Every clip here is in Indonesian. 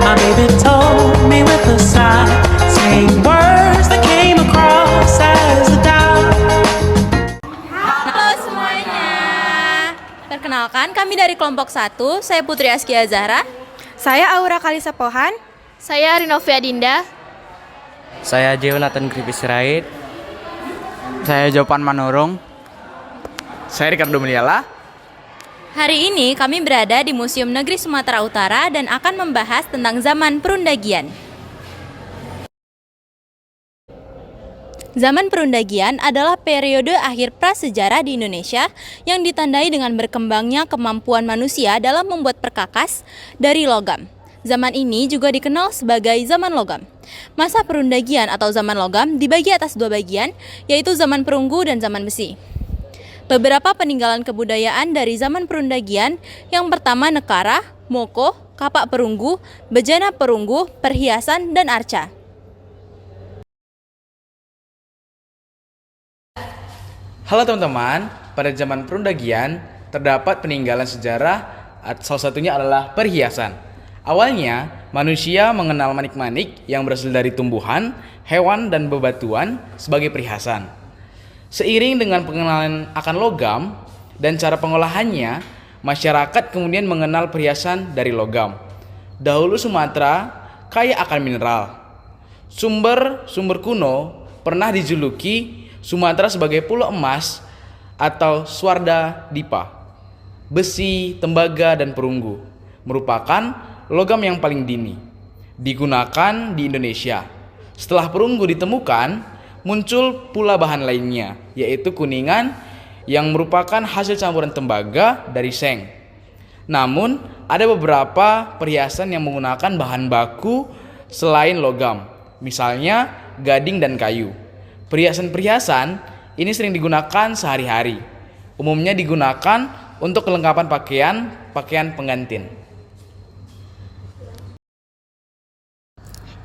My baby told me with a sigh, saying words that came across as a doubt. Halo semuanya. Perkenalkan, kami dari kelompok 1. Saya Putri Askia Zahra. Saya Aura Kalisa Pohan. Saya Rinovia Dinda. Saya Jonathan Kripis Sirait. Saya Jopan Manurung. Saya Ricardo Meliala. Hari ini kami berada di Museum Negeri Sumatera Utara dan akan membahas tentang zaman Perundagian. Zaman Perundagian adalah periode akhir prasejarah di Indonesia yang ditandai dengan berkembangnya kemampuan manusia dalam membuat perkakas dari logam. Zaman ini juga dikenal sebagai zaman logam. Masa Perundagian atau zaman logam dibagi atas dua bagian, yaitu zaman perunggu dan zaman besi. Beberapa peninggalan kebudayaan dari zaman Perundagian, yang pertama Nekara, Moko, Kapak Perunggu, Bejana Perunggu, Perhiasan, dan Arca. Halo teman-teman, pada zaman Perundagian terdapat peninggalan sejarah, salah satunya adalah perhiasan. Awalnya, manusia mengenal manik-manik yang berasal dari tumbuhan, hewan, dan bebatuan sebagai perhiasan. Seiring dengan pengenalan akan logam dan cara pengolahannya, masyarakat kemudian mengenal perhiasan dari logam. Dahulu Sumatera kaya akan mineral. Sumber kuno pernah dijuluki Sumatera sebagai pulau emas atau Swarda Dipa. Besi, tembaga, dan perunggu merupakan logam yang paling dini digunakan di Indonesia. Setelah perunggu ditemukan, muncul pula bahan lainnya, yaitu kuningan yang merupakan hasil campuran tembaga dari seng. Namun, ada beberapa perhiasan yang menggunakan bahan baku selain logam, misalnya gading dan kayu. Perhiasan-perhiasan ini sering digunakan sehari-hari. Umumnya digunakan untuk kelengkapan pakaian pengantin.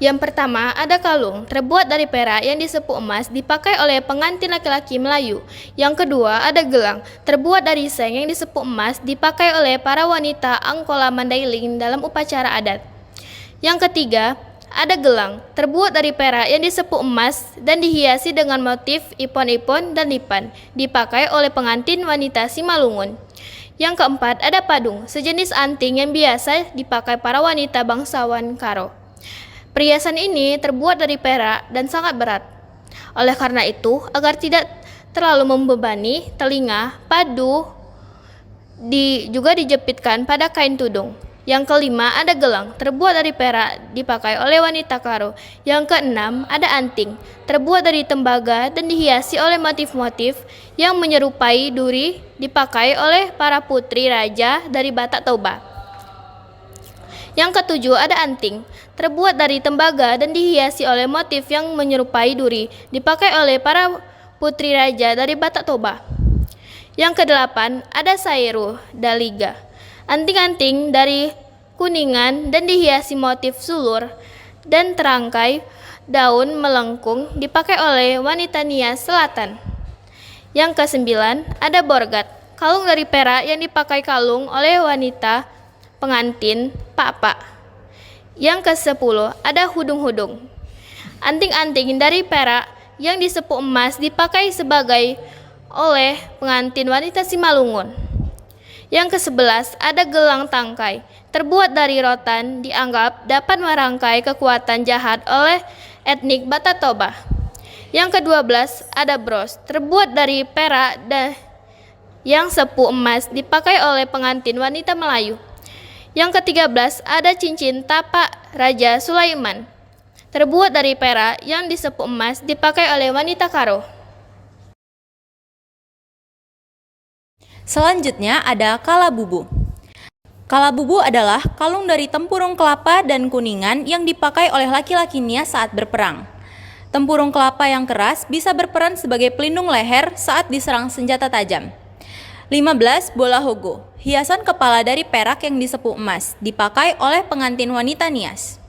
Yang pertama, ada kalung terbuat dari perak yang disepuk emas dipakai oleh pengantin laki-laki Melayu. Yang kedua, ada gelang terbuat dari seng yang disepuk emas dipakai oleh para wanita Angkola Mandailing dalam upacara adat. Yang ketiga, ada gelang terbuat dari perak yang disepuk emas dan dihiasi dengan motif ipon-ipon dan lipan dipakai oleh pengantin wanita Simalungun. Yang keempat, ada padung, sejenis anting yang biasa dipakai para wanita bangsawan Karo. Perhiasan ini terbuat dari perak dan sangat berat. Oleh karena itu, agar tidak terlalu membebani telinga, padu juga dijepitkan pada kain tudung. Yang kelima, ada gelang terbuat dari perak dipakai oleh wanita Karo. Yang keenam, ada anting terbuat dari tembaga dan dihiasi oleh motif-motif yang menyerupai duri dipakai oleh para putri raja dari Batak Toba. Yang ketujuh, ada anting terbuat dari tembaga dan dihiasi oleh motif yang menyerupai duri dipakai oleh para putri raja dari Batak Toba. Yang kedelapan, ada sairu daliga, anting-anting dari kuningan dan dihiasi motif sulur dan terangkai daun melengkung dipakai oleh wanita Nias Selatan. Yang kesembilan, ada borgat, kalung dari perak yang dipakai kalung oleh wanita pengantin Pak-Pak. Yang ke-10, ada hudung-hudung, anting-anting dari perak yang disepuk emas dipakai sebagai oleh pengantin wanita Simalungun. Yang ke-11, ada gelang tangkai terbuat dari rotan, dianggap dapat merangkai kekuatan jahat oleh etnik Batak Toba. Yang ke-12, ada bros terbuat dari perak dan yang sepuk emas dipakai oleh pengantin wanita Melayu. Yang ke-13, ada cincin tapak Raja Sulaiman terbuat dari perak yang disepuk emas dipakai oleh wanita Karo. Selanjutnya ada kalabubu. Kalabubu adalah kalung dari tempurung kelapa dan kuningan yang dipakai oleh laki-laki Nias saat berperang. Tempurung kelapa yang keras bisa berperan sebagai pelindung leher saat diserang senjata tajam. 15. Bola hogo, hiasan kepala dari perak yang disepuk emas, dipakai oleh pengantin wanita Nias.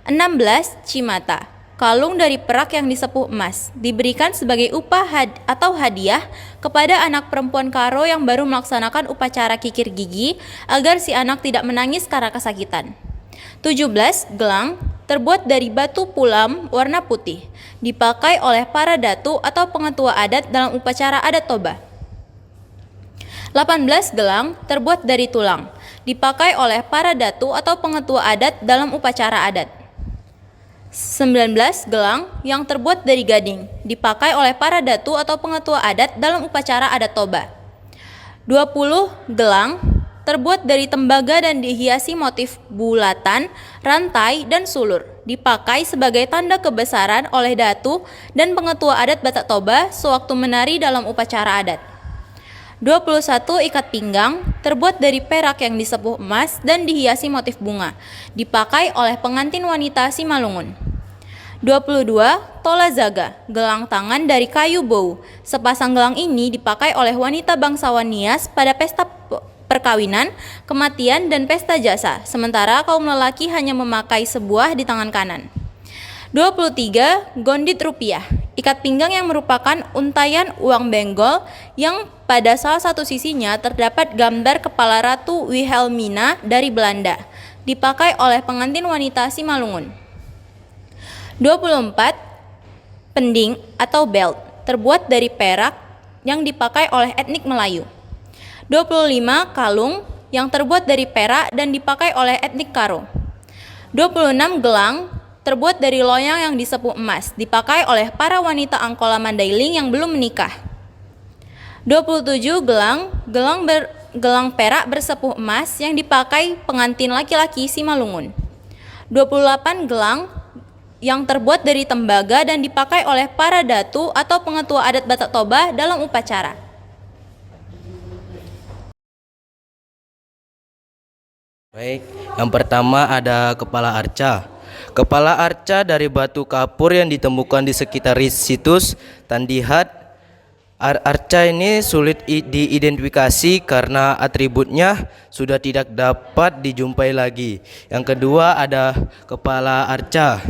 16. Cimata, kalung dari perak yang disepuk emas, diberikan sebagai upah atau hadiah kepada anak perempuan Karo yang baru melaksanakan upacara kikir gigi agar si anak tidak menangis karena kesakitan. 17. Gelang terbuat dari batu pulam warna putih, dipakai oleh para datu atau pengetua adat dalam upacara adat toba. 18. Gelang terbuat dari tulang, dipakai oleh para datu atau pengetua adat dalam upacara adat. 19. Gelang yang terbuat dari gading, dipakai oleh para datu atau pengetua adat dalam upacara adat toba. 20. Gelang terbuat dari tembaga dan dihiasi motif bulatan, rantai, dan sulur, dipakai sebagai tanda kebesaran oleh datu dan pengetua adat Batak Toba sewaktu menari dalam upacara adat. 21. Ikat pinggang terbuat dari perak yang disepuh emas dan dihiasi motif bunga, dipakai oleh pengantin wanita Simalungun. 22. Tola zaga, gelang tangan dari kayu bau. Sepasang gelang ini dipakai oleh wanita bangsawan Nias pada pesta perkawinan, kematian, dan pesta jasa, sementara kaum lelaki hanya memakai sebuah di tangan kanan. 23. Gondit rupiah, ikat pinggang yang merupakan untayan uang benggol yang pada salah satu sisinya terdapat gambar kepala Ratu Wilhelmina dari Belanda, dipakai oleh pengantin wanita Simalungun. 24. Pending atau belt, terbuat dari perak yang dipakai oleh etnik Melayu. 25. Kalung yang terbuat dari perak dan dipakai oleh etnik Karo. 26. Gelang terbuat dari loyang yang disepuh emas, dipakai oleh para wanita Angkola Mandailing yang belum menikah. 27. Gelang perak bersepuh emas yang dipakai pengantin laki-laki Simalungun. 28. Gelang yang terbuat dari tembaga dan dipakai oleh para datu atau pengetua adat Batak Toba dalam upacara. Baik, yang pertama ada kepala arca. Kepala arca dari batu kapur yang ditemukan di sekitar situs Tandihat. Arca ini sulit diidentifikasi karena atributnya sudah tidak dapat dijumpai lagi. Yang kedua ada kepala arca.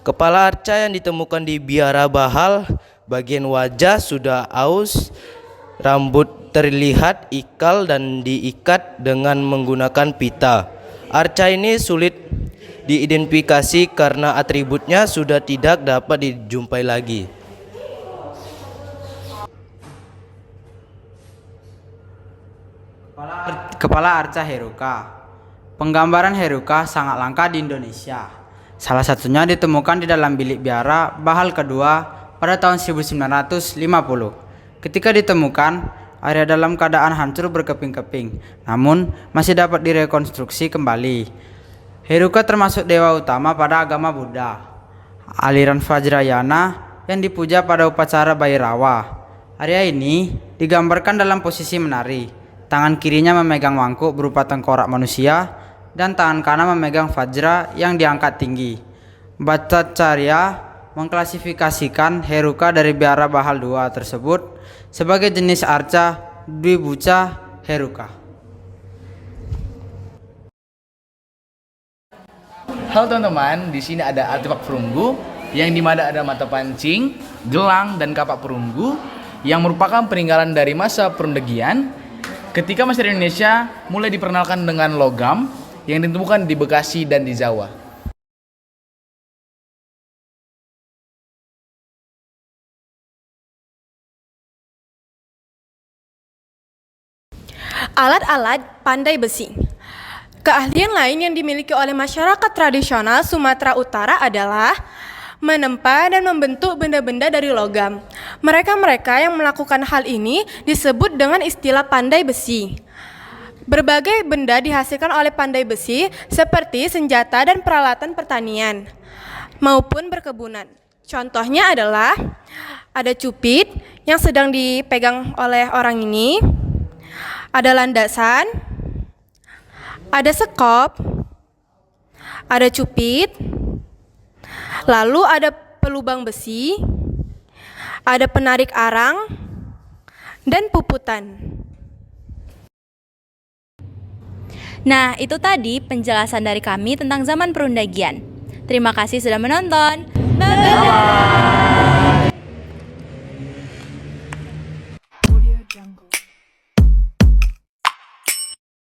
Kepala arca yang ditemukan di Biara Bahal, bagian wajah sudah aus, rambut terlihat ikal dan diikat dengan menggunakan pita. Arca ini sulit diidentifikasi karena atributnya sudah tidak dapat dijumpai lagi. Kepala arca Heruka. Penggambaran Heruka sangat langka di Indonesia. Salah satunya ditemukan di dalam bilik biara Bahal kedua pada tahun 1950. Ketika ditemukan, area dalam keadaan hancur berkeping-keping, namun masih dapat direkonstruksi kembali. Heruka termasuk dewa utama pada agama Buddha, aliran Vajrayana yang dipuja pada upacara Bhairawa. Area ini digambarkan dalam posisi menari. Tangan kirinya memegang mangkuk berupa tengkorak manusia dan tangan kanan memegang vajra yang diangkat tinggi. Bhattacharya mengklasifikasikan Heruka dari biara Bahal 2 tersebut sebagai jenis arca Dwibuca Heruka. Halo teman-teman, di sini ada artefak perunggu yang dimana ada mata pancing, gelang, dan kapak perunggu yang merupakan peninggalan dari masa perundegian ketika masyarakat Indonesia mulai diperkenalkan dengan logam yang ditemukan di Bekasi dan di Jawa. Alat-alat pandai besi. Keahlian lain yang dimiliki oleh masyarakat tradisional Sumatera Utara adalah menempa dan membentuk benda-benda dari logam. Mereka yang melakukan hal ini disebut dengan istilah pandai besi. Berbagai benda dihasilkan oleh pandai besi seperti senjata dan peralatan pertanian maupun berkebunan. Contohnya adalah ada cupit yang sedang dipegang oleh orang ini, ada landasan, ada sekop, ada cupit, lalu ada pelubang besi, ada penarik arang, dan puputan. Nah, itu tadi penjelasan dari kami tentang zaman perundagian. Terima kasih sudah menonton. Bye-bye.